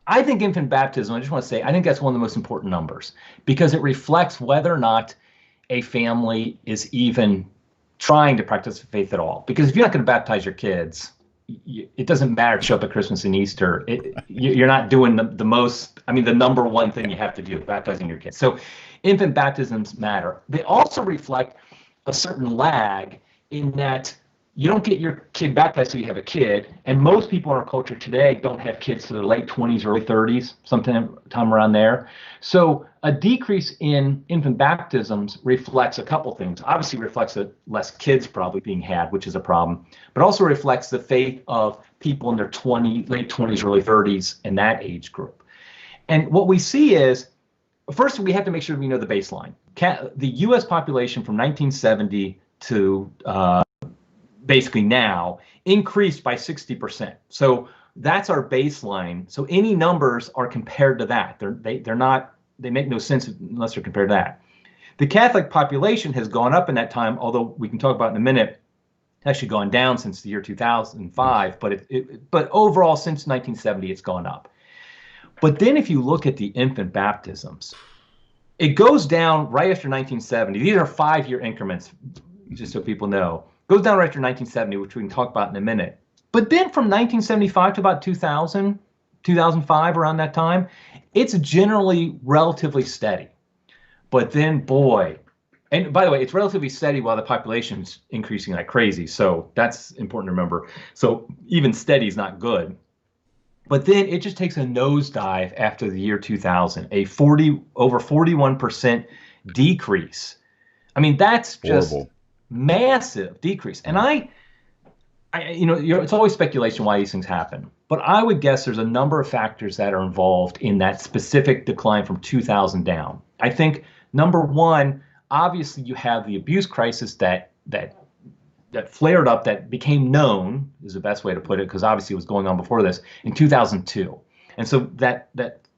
I think infant baptism, I just want to say, I think that's one of the most important numbers because it reflects whether or not a family is even trying to practice faith at all. Because if you're not going to baptize your kids, it doesn't matter to show up at Christmas and Easter. You're not doing the most, I mean, the number one thing you have to do is baptizing your kids. So infant baptisms matter. They also reflect a certain lag in that you don't get your kid baptized till you have a kid. And most people in our culture today don't have kids to their late 20s, early 30s, sometime around there. So a decrease in infant baptisms reflects a couple things. Obviously reflects that less kids probably being had, which is a problem, but also reflects the faith of people in their late 20s, early 30s in that age group. And what we see is, first, we have to make sure we know the baseline. The U.S. population from 1970 to basically now increased by 60%. So that's our baseline. So any numbers are compared to that. They're not, they make no sense unless they're compared to that. The Catholic population has gone up in that time, although we can talk about in a minute, actually gone down since the year 2005, but overall since 1970 it's gone up. But then if you look at the infant baptisms, it goes down right after 1970. These are 5-year increments, just so people know. Goes down right after 1970, which we can talk about in a minute. But then from 1975 to about 2000, 2005, around that time, it's generally relatively steady. But then, boy, and by the way, it's relatively steady while the population's increasing like crazy. So that's important to remember. So even steady is not good. But then it just takes a nosedive after the year 2000, over 41% decrease. I mean, that's just horrible. Massive decrease. And it's always speculation why these things happen. But I would guess there's a number of factors that are involved in that specific decline from 2000 down. I think number one, obviously you have the abuse crisis that flared up, that became known, is the best way to put it, because obviously it was going on before this, in 2002. And so that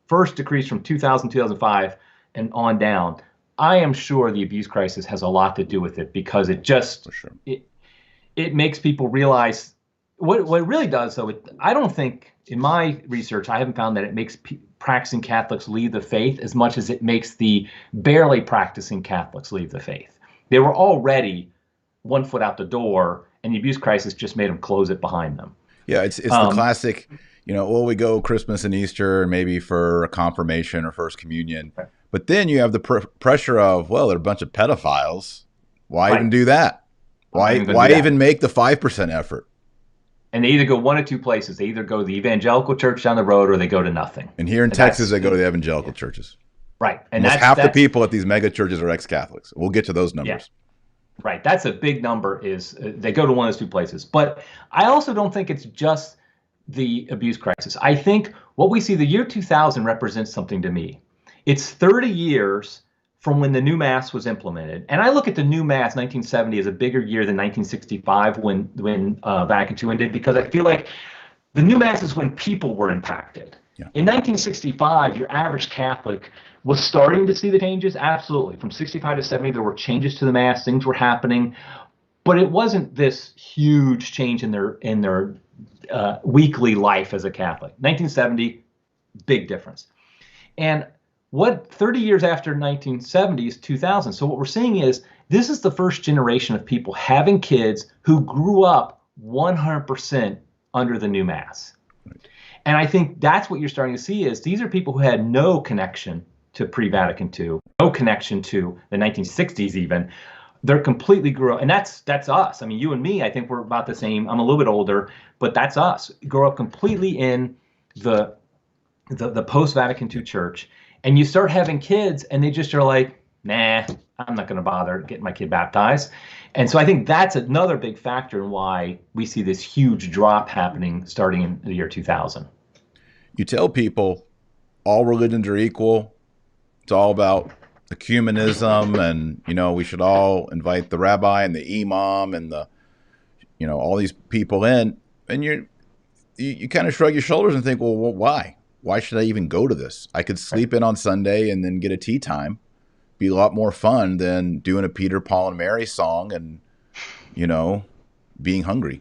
first decrease from 2000, 2005 and on down, I am sure the abuse crisis has a lot to do with it, because it just, it makes people realize what it really does. So I don't think, in my research, I haven't found that it makes practicing Catholics leave the faith as much as it makes the barely practicing Catholics leave the faith. They were already one foot out the door, and the abuse crisis just made them close it behind them. Yeah, it's the classic, we go Christmas and Easter and maybe for a confirmation or first communion. Right. But then you have the pressure of, well, they're a bunch of pedophiles. Why even do that? Why even make the 5% effort? And they either go one of two places. They either go to the evangelical church down the road, or they go to nothing. And here in Texas, they go to the evangelical churches. Right. And almost half the people at these mega churches are ex-Catholics. We'll get to those numbers. Yeah. Right. That's a big number, is they go to one of those two places. But I also don't think it's just the abuse crisis. I think what we see, the year 2000 represents something to me. It's 30 years from when the new Mass was implemented. And I look at the new Mass, 1970, as a bigger year than 1965 when Vatican II ended, because I feel like the new Mass is when people were impacted. Yeah. In 1965, your average Catholic was starting to see the changes. Absolutely. From 65 to 70, there were changes to the Mass. Things were happening. But it wasn't this huge change in their weekly life as a Catholic. 1970, big difference. And what 30 years after 1970 is 2000. So what we're seeing is this is the first generation of people having kids who grew up 100% under the new Mass. Right. And I think that's what you're starting to see, is these are people who had no connection to pre-Vatican II, no connection to the 1960s even. They're completely grew up, and that's us. I mean, you and me, I think we're about the same. I'm a little bit older, but that's us. Grow up completely in the post-Vatican II church. And you start having kids, and they just are like, nah, I'm not going to bother getting my kid baptized. And so I think that's another big factor in why we see this huge drop happening starting in the year 2000. You tell people all religions are equal. It's all about ecumenism, and, we should all invite the rabbi and the imam and all these people in. And you kind of shrug your shoulders and think, well, why? Why should I even go to this? I could sleep in on Sunday and then get a tea time. Be a lot more fun than doing a Peter, Paul, and Mary song and, being hungry.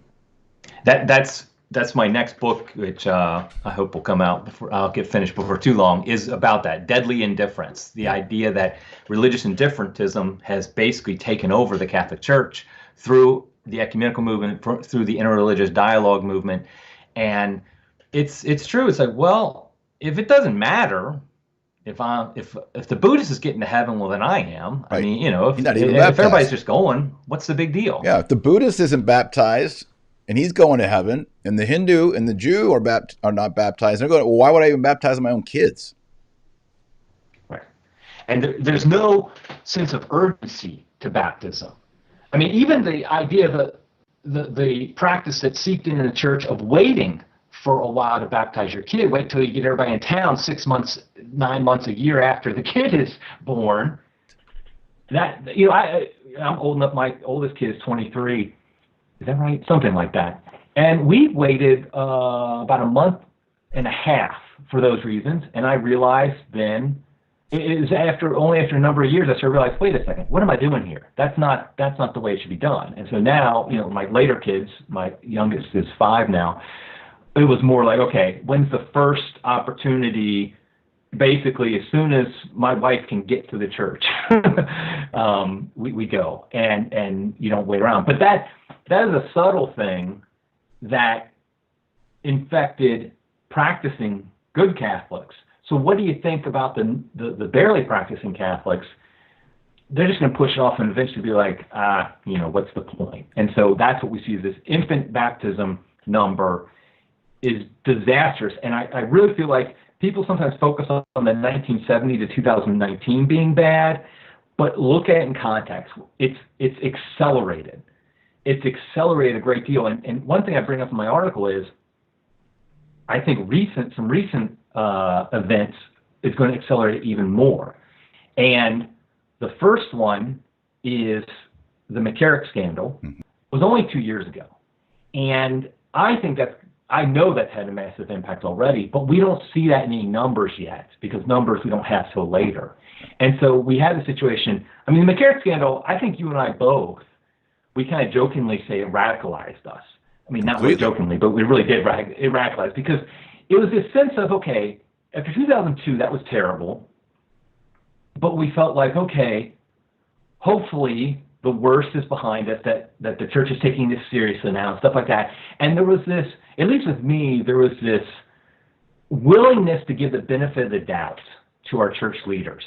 That's that's my next book, which I hope will come out before I'll get finished before too long, is about that deadly indifference. The idea that religious indifferentism has basically taken over the Catholic Church through the ecumenical movement, through the interreligious dialogue movement. And it's true. It's like, well, if it doesn't matter, if the Buddhist is getting to heaven, well, then I am. Right. I mean, if He's not even if baptized. everybody's just going, what's the big deal? Yeah, if the Buddhist isn't baptized and he's going to heaven, and the Hindu and the Jew are not baptized, they're going, well, why would I even baptize my own kids? Right. And there's no sense of urgency to baptism. I mean, even the idea of the practice that seeped into the church of waiting for a while to baptize your kid, wait till you get everybody in town 6 months, 9 months, a year after the kid is born. That, I'm old enough, my oldest kid is 23. Is that right? Something like that. And we waited about a month and a half for those reasons. And I realized then, it was only after a number of years, I started to realize, wait a second, what am I doing here? That's not the way it should be done. And so now, my later kids, my youngest is 5 now, it was more like, okay, when's the first opportunity? Basically, as soon as my wife can get to the church, we go, and you don't wait around. But that is a subtle thing that infected practicing good Catholics. So what do you think about the barely practicing Catholics? They're just going to push it off and eventually be like, what's the point? And so that's what we see, this infant baptism number is disastrous. And I really feel like people sometimes focus on the 1970 to 2019 being bad, but look at it in context. It's accelerated. It's accelerated a great deal. And one thing I bring up in my article is, I think some recent events is going to accelerate it even more. And the first one is the Mccarrick Scandal. It was only 2 years ago. And I know that's had a massive impact already, but we don't see that in any numbers yet, because numbers we don't have till later. And so we had a situation, the Mccarrick Scandal, I think you and I both, we kind of jokingly say it radicalized us. Not really jokingly, but we really did it radicalize, because it was this sense of, okay, after 2002, that was terrible, but we felt like, okay, hopefully the worst is behind us, that the church is taking this seriously now, and stuff like that. And there was this, at least with me, there was this willingness to give the benefit of the doubt to our church leaders.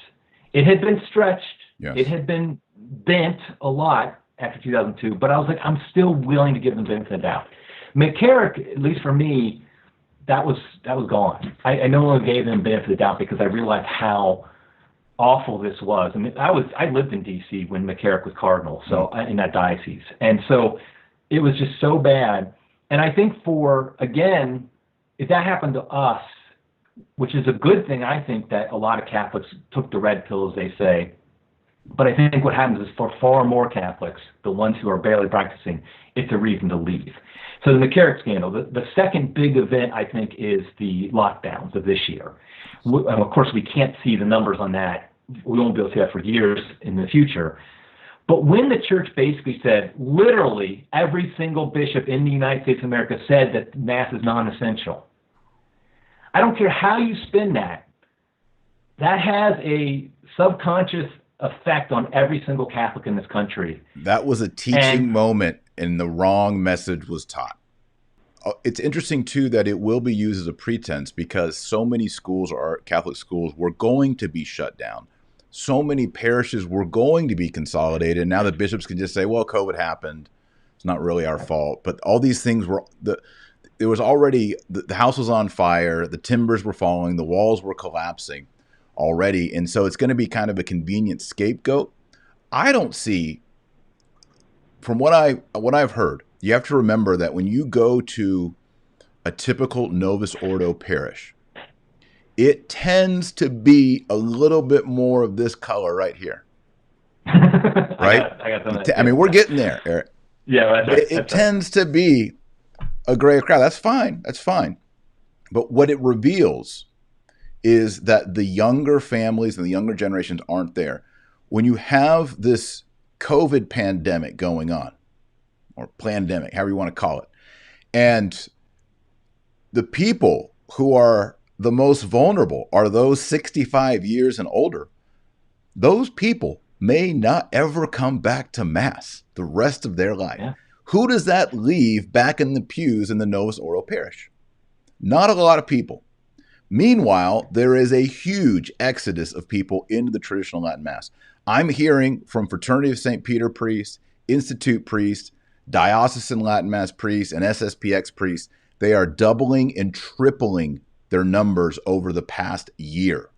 It had been stretched. Yes. It had been bent a lot after 2002, but I was like, I'm still willing to give them the benefit of the doubt. Mccarrick, at least for me, that was gone. I no longer gave them the benefit of the doubt, because I realized how awful this was. I lived in D.C. when Mccarrick was cardinal, so in that diocese, and so it was just so bad. And I think again, if that happened to us, which is a good thing, I think that a lot of Catholics took the red pill, as they say. But I think what happens is, for far more Catholics, the ones who are barely practicing, it's a reason to leave. So the Mccarrick Scandal, the second big event, I think, is the lockdowns of this year. And of course, we can't see the numbers on that. We won't be able to see that for years in the future. But when the church basically said, literally every single bishop in the United States of America said that Mass is non-essential. I don't care how you spin that. That has a subconscious effect on every single Catholic in this country. That was a teaching moment, and the wrong message was taught. It's interesting, too, that it will be used as a pretense, because so many schools, or Catholic schools, were going to be shut down. So many parishes were going to be consolidated. Now the bishops can just say, well, COVID happened. It's not really our fault. But all these things there was already, the house was on fire, the timbers were falling, the walls were collapsing already. And so it's going to be kind of a convenient scapegoat. I don't see, from what I've heard, you have to remember that when you go to a typical Novus Ordo parish, it tends to be a little bit more of this color right here. Right? I got that. We're getting there, Eric. Yeah, it tends to be a gray crowd. That's fine. That's fine. But what it reveals is that the younger families and the younger generations aren't there. When you have this COVID pandemic going on, or plandemic, however you want to call it, and The people who are the most vulnerable are those 65 years and older. Those people may not ever come back to Mass the rest of their life. Yeah. Who does that leave back in the pews in the Novus Ordo parish? Not a lot of people. Meanwhile, there is a huge exodus of people into the traditional Latin Mass. I'm hearing from Fraternity of St. Peter priests, Institute priests, Diocesan Latin Mass priests, and SSPX priests. They are doubling and tripling their numbers over the past year.